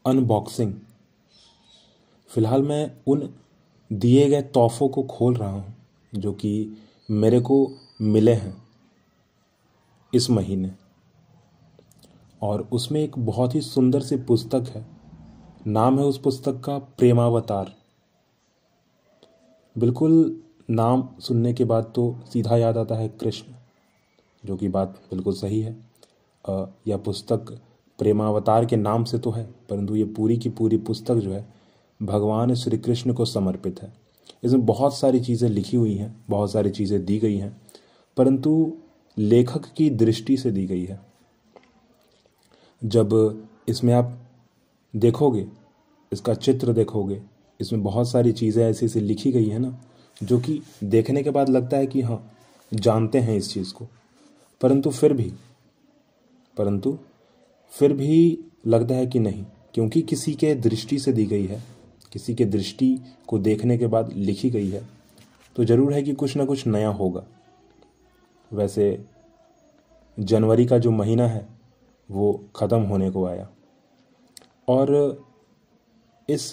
Unboxing. फ़िलहाल मैं उन दिए गए तोहफ़ों को खोल रहा हूँ जो कि मेरे को मिले हैं इस महीने, और उसमें एक बहुत ही सुंदर सी पुस्तक है। नाम है उस पुस्तक का प्रेमावतार। बिल्कुल नाम सुनने के बाद तो सीधा याद आता है कृष्ण, जो कि बात बिल्कुल सही है। यह पुस्तक प्रेमावतार के नाम से तो है, परंतु ये पूरी की पूरी पुस्तक जो है भगवान श्री कृष्ण को समर्पित है। इसमें बहुत सारी चीज़ें लिखी हुई हैं, बहुत सारी चीज़ें दी गई हैं, परंतु लेखक की दृष्टि से दी गई है। जब इसमें आप देखोगे, इसका चित्र देखोगे, इसमें बहुत सारी चीज़ें ऐसी ऐसी लिखी गई हैं ना, जो कि देखने के बाद लगता है कि हाँ, जानते हैं इस चीज़ को, परंतु फिर भी लगता है कि नहीं, क्योंकि किसी के दृष्टि से दी गई है, किसी के दृष्टि को देखने के बाद लिखी गई है, तो ज़रूर है कि कुछ ना कुछ नया होगा। वैसे जनवरी का जो महीना है वो ख़त्म होने को आया, और इस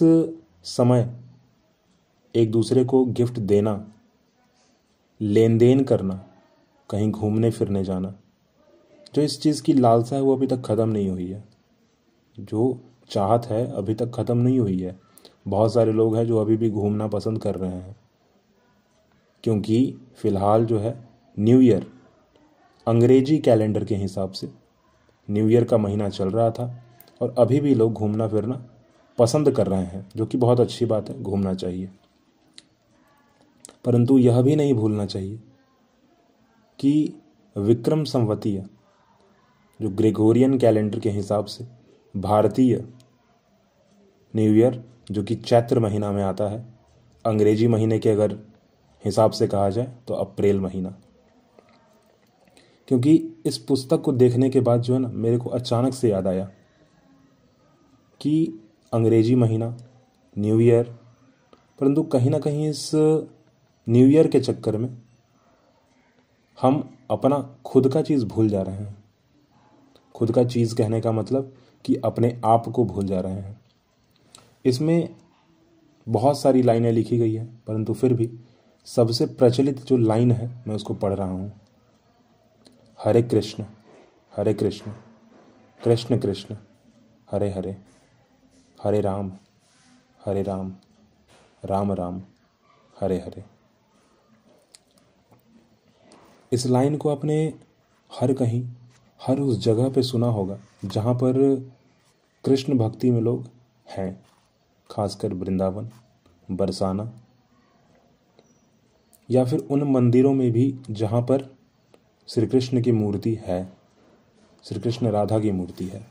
समय एक दूसरे को गिफ्ट देना, लेन देन करना, कहीं घूमने फिरने जाना, जो इस चीज़ की लालसा है वो अभी तक ख़त्म नहीं हुई है। जो चाहत है अभी तक ख़त्म नहीं हुई है। बहुत सारे लोग हैं जो अभी भी घूमना पसंद कर रहे हैं, क्योंकि फ़िलहाल जो है न्यू ईयर, अंग्रेजी कैलेंडर के हिसाब से न्यू ईयर का महीना चल रहा था, और अभी भी लोग घूमना फिरना पसंद कर रहे हैं, जो कि बहुत अच्छी बात है, घूमना चाहिए। परंतु यह भी नहीं भूलना चाहिए कि विक्रम संवतीय, जो ग्रेगोरियन कैलेंडर के हिसाब से भारतीय न्यू ईयर, जो कि चैत्र महीना में आता है, अंग्रेजी महीने के अगर हिसाब से कहा जाए तो अप्रैल महीना। क्योंकि इस पुस्तक को देखने के बाद जो है ना, मेरे को अचानक से याद आया कि अंग्रेजी महीना, न्यू ईयर, परंतु कहीं ना कहीं इस न्यू ईयर के चक्कर में हम अपना खुद का चीज़ भूल जा रहे हैं। खुद का चीज़ कहने का मतलब कि अपने आप को भूल जा रहे हैं। इसमें बहुत सारी लाइनें लिखी गई हैं, परंतु फिर भी सबसे प्रचलित जो लाइन है मैं उसको पढ़ रहा हूँ। हरे कृष्ण कृष्ण कृष्ण हरे हरे, हरे राम राम राम हरे हरे। इस लाइन को आपने हर उस जगह पे सुना होगा जहाँ पर कृष्ण भक्ति में लोग हैं, खासकर वृंदावन, बरसाना, या फिर उन मंदिरों में भी जहाँ पर श्री कृष्ण की मूर्ति है, श्री कृष्ण राधा की मूर्ति है।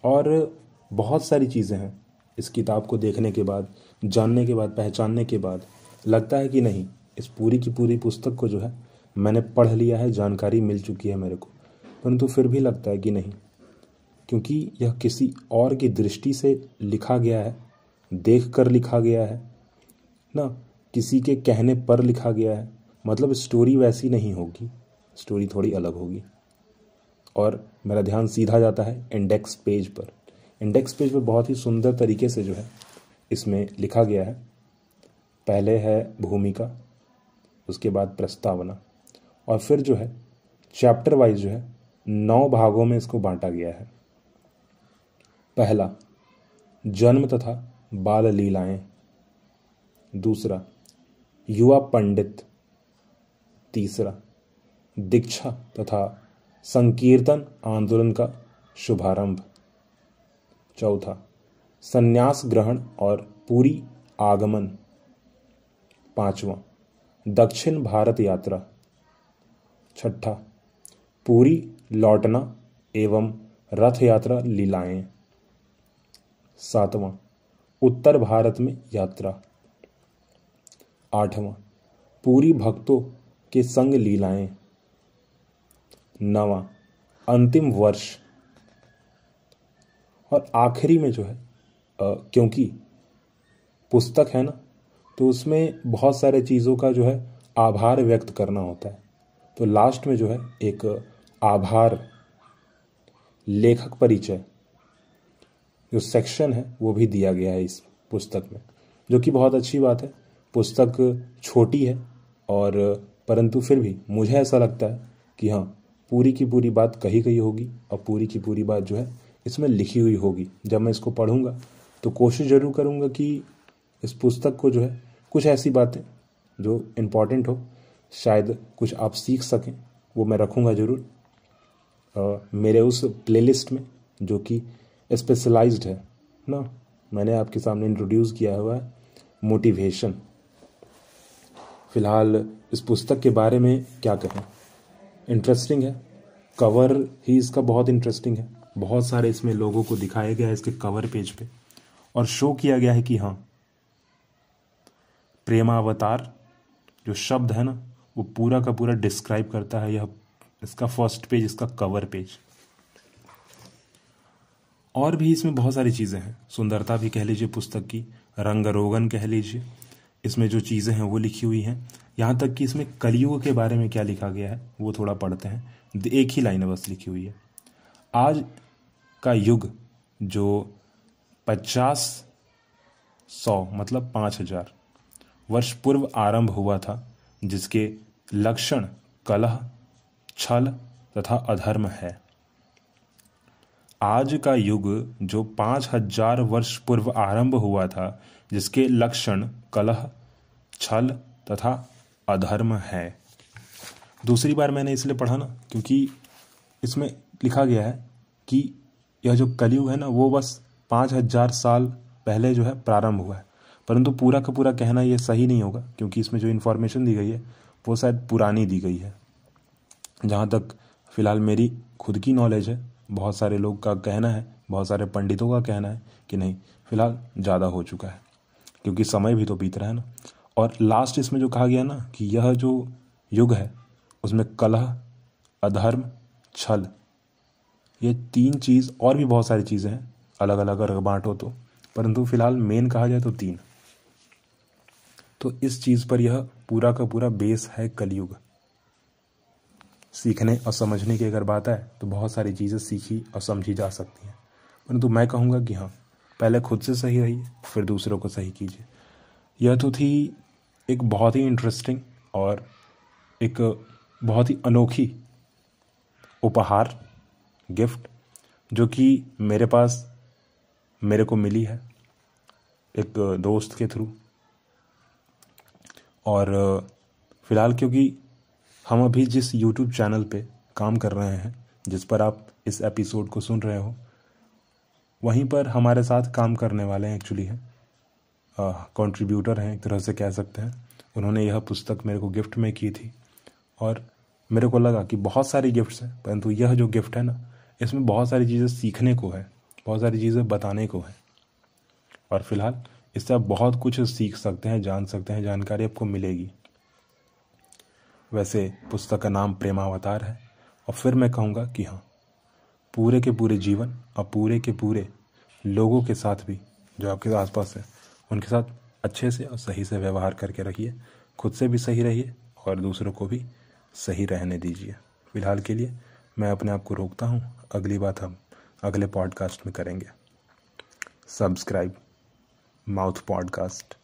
और बहुत सारी चीज़ें हैं इस किताब को देखने के बाद, जानने के बाद, पहचानने के बाद लगता है कि नहीं, इस पूरी की पूरी पुस्तक को जो है मैंने पढ़ लिया है, जानकारी मिल चुकी है मेरे को, परंतु फिर भी लगता है कि नहीं, क्योंकि यह किसी और की दृष्टि से लिखा गया है, देख कर लिखा गया है ना, किसी के कहने पर लिखा गया है, मतलब स्टोरी वैसी नहीं होगी, स्टोरी थोड़ी अलग होगी। और मेरा ध्यान सीधा जाता है इंडेक्स पेज पर। इंडेक्स पेज पर बहुत ही सुंदर तरीके से जो है इसमें लिखा गया है। पहले है भूमिका, उसके बाद प्रस्तावना, और फिर जो है चैप्टर वाइज जो है 9 भागों में इसको बांटा गया है। पहला, जन्म तथा बाल लीलाएं। दूसरा, युवा पंडित। तीसरा, दीक्षा तथा संकीर्तन आंदोलन का शुभारंभ। चौथा, संन्यास ग्रहण और पूरी आगमन। पांचवा, दक्षिण भारत यात्रा। छठा, पूरी लौटना एवं रथ यात्रा लीलाएं। सातवां, उत्तर भारत में यात्रा। आठवां, पूरी भक्तों के संग लीलाएं। नवां, अंतिम वर्ष। और आखिरी में जो है क्योंकि पुस्तक है ना, तो उसमें बहुत सारे चीज़ों का जो है आभार व्यक्त करना होता है, तो लास्ट में जो है एक आभार, लेखक परिचय, जो सेक्शन है वो भी दिया गया है इस पुस्तक में, जो कि बहुत अच्छी बात है। पुस्तक छोटी है और परंतु फिर भी मुझे ऐसा लगता है कि हाँ, पूरी की पूरी बात कही गई होगी और पूरी की पूरी बात जो है इसमें लिखी हुई होगी। जब मैं इसको पढ़ूंगा तो कोशिश ज़रूर करूंगा कि इस पुस्तक को जो है कुछ ऐसी बातें जो इम्पोर्टेंट हो, शायद कुछ आप सीख सकें, वो मैं रखूंगा ज़रूर मेरे उस प्लेलिस्ट में जो कि स्पेशलाइज्ड है ना। मैंने आपके सामने इंट्रोड्यूस किया हुआ है मोटिवेशन। फिलहाल इस पुस्तक के बारे में क्या कहें, इंटरेस्टिंग है। कवर ही इसका बहुत इंटरेस्टिंग है। बहुत सारे इसमें लोगों को दिखाया गया है इसके कवर पेज पे और शो किया गया है कि हाँ, प्रेमावतार जो शब्द है ना वो पूरा का पूरा डिस्क्राइब करता है यह इसका फर्स्ट पेज, इसका कवर पेज। और भी इसमें बहुत सारी चीज़ें हैं, सुंदरता भी कह लीजिए पुस्तक की, रंग रोगन कह लीजिए, इसमें जो चीज़ें हैं वो लिखी हुई हैं। यहाँ तक कि इसमें कलयुग के बारे में क्या लिखा गया है वो थोड़ा पढ़ते हैं। एक ही लाइन बस लिखी हुई है, आज का युग जो 50-100 मतलब 5000 वर्ष पूर्व आरंभ हुआ था, जिसके लक्षण कलह, छल तथा अधर्म है। आज का युग जो 5000 वर्ष पूर्व आरंभ हुआ था, जिसके लक्षण कलह, छल तथा अधर्म है। दूसरी बार मैंने इसलिए पढ़ा ना क्योंकि इसमें लिखा गया है कि यह जो कलयुग है ना वो बस 5000 साल पहले जो है प्रारंभ हुआ है, परंतु पूरा का पूरा कहना ये सही नहीं होगा क्योंकि इसमें जो इन्फॉर्मेशन दी गई है वो शायद पुरानी दी गई है। जहाँ तक फिलहाल मेरी खुद की नॉलेज है, बहुत सारे लोग का कहना है, बहुत सारे पंडितों का कहना है कि नहीं, फिलहाल ज़्यादा हो चुका है क्योंकि समय भी तो बीत रहा है ना। और लास्ट इसमें जो कहा गया ना कि यह जो युग है उसमें कलह, अधर्म, छल, ये 3 चीज़ और भी बहुत सारी चीज़ें हैं, अलग अलग अगर बांटो तो, परंतु फिलहाल मेन कहा जाए तो 3। तो इस चीज़ पर यह पूरा का पूरा बेस है कलयुग। सीखने और समझने की अगर बात है तो बहुत सारी चीज़ें सीखी और समझी जा सकती हैं, परंतु मैं कहूँगा कि हाँ, पहले खुद से सही रहिए फिर दूसरों को सही कीजिए। यह तो थी एक बहुत ही इंटरेस्टिंग और एक बहुत ही अनोखी उपहार, गिफ्ट, जो कि मेरे को मिली है एक दोस्त के थ्रू। और फिलहाल क्योंकि हम अभी जिस YouTube चैनल पे काम कर रहे हैं, जिस पर आप इस एपिसोड को सुन रहे हो, वहीं पर हमारे साथ काम करने वाले हैं, एक्चुअली हैं कंट्रीब्यूटर हैं एक तरह से कह सकते हैं। उन्होंने यह पुस्तक मेरे को गिफ्ट में की थी और मेरे को लगा कि बहुत सारी गिफ्ट्स हैं, परंतु यह जो गिफ्ट है ना इसमें बहुत सारी चीज़ें सीखने को है, बहुत सारी चीज़ें बताने को है और फिलहाल इससे आप बहुत कुछ सीख सकते हैं, जान सकते हैं, जानकारी आपको मिलेगी। वैसे पुस्तक का नाम प्रेमावतार है और फिर मैं कहूँगा कि हाँ, पूरे के पूरे जीवन और पूरे के पूरे लोगों के साथ भी जो आपके आसपास है उनके साथ अच्छे से और सही से व्यवहार करके रखिए, खुद से भी सही रहिए और दूसरों को भी सही रहने दीजिए। फिलहाल के लिए मैं अपने आप को रोकता हूँ, अगली बात हम अगले पॉडकास्ट में करेंगे। Subscribe mouth podcast.